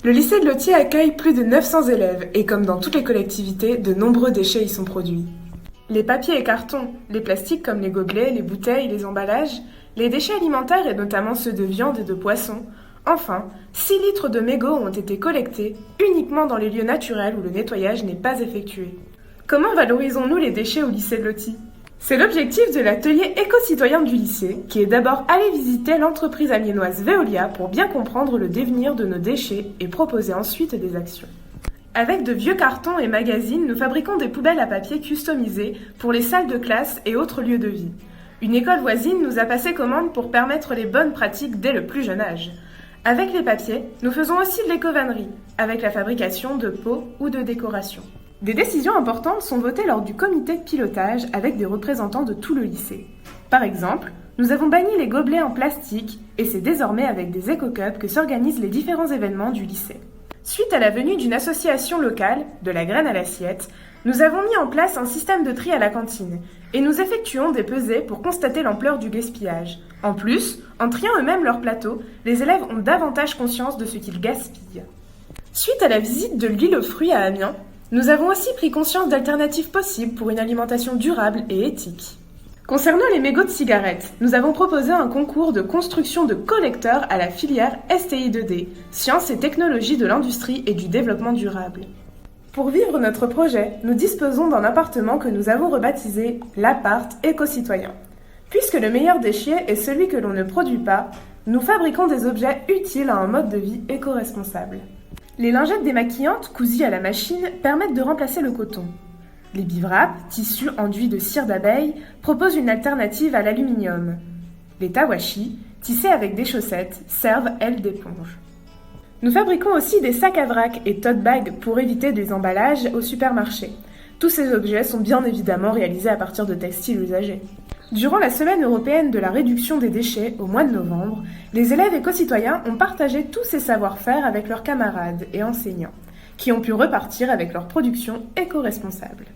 Le lycée de Lothier accueille plus de 900 élèves et comme dans toutes les collectivités, de nombreux déchets y sont produits. Les papiers et cartons, les plastiques comme les gobelets, les bouteilles, les emballages, les déchets alimentaires et notamment ceux de viande et de poisson. Enfin, 6 litres de mégots ont été collectés uniquement dans les lieux naturels où le nettoyage n'est pas effectué. Comment valorisons-nous les déchets au lycée de Lothier ? C'est l'objectif de l'atelier éco-citoyen du lycée, qui est d'abord aller visiter l'entreprise amiénoise Veolia pour bien comprendre le devenir de nos déchets et proposer ensuite des actions. Avec de vieux cartons et magazines, nous fabriquons des poubelles à papier customisées pour les salles de classe et autres lieux de vie. Une école voisine nous a passé commande pour permettre les bonnes pratiques dès le plus jeune âge. Avec les papiers, nous faisons aussi de l'éco-vannerie, avec la fabrication de pots ou de décorations. Des décisions importantes sont votées lors du comité de pilotage avec des représentants de tout le lycée. Par exemple, nous avons banni les gobelets en plastique et c'est désormais avec des éco-cups que s'organisent les différents événements du lycée. Suite à la venue d'une association locale, de la graine à l'assiette, nous avons mis en place un système de tri à la cantine et nous effectuons des pesées pour constater l'ampleur du gaspillage. En plus, en triant eux-mêmes leurs plateaux, les élèves ont davantage conscience de ce qu'ils gaspillent. Suite à la visite de l'huile aux fruits à Amiens, nous avons aussi pris conscience d'alternatives possibles pour une alimentation durable et éthique. Concernant les mégots de cigarettes, nous avons proposé un concours de construction de collecteurs à la filière STI2D, Sciences et technologies de l'industrie et du développement durable. Pour vivre notre projet, nous disposons d'un appartement que nous avons rebaptisé l'appart éco-citoyen. Puisque le meilleur déchet est celui que l'on ne produit pas, nous fabriquons des objets utiles à un mode de vie éco-responsable. Les lingettes démaquillantes cousues à la machine permettent de remplacer le coton. Les bivraps, tissus enduits de cire d'abeille, proposent une alternative à l'aluminium. Les tawashi, tissés avec des chaussettes, servent, elles, d'éponge. Nous fabriquons aussi des sacs à vrac et tote bags pour éviter des emballages au supermarché. Tous ces objets sont bien évidemment réalisés à partir de textiles usagés. Durant la semaine européenne de la réduction des déchets au mois de novembre, les élèves éco-citoyens ont partagé tous ces savoir-faire avec leurs camarades et enseignants, qui ont pu repartir avec leur production éco-responsable.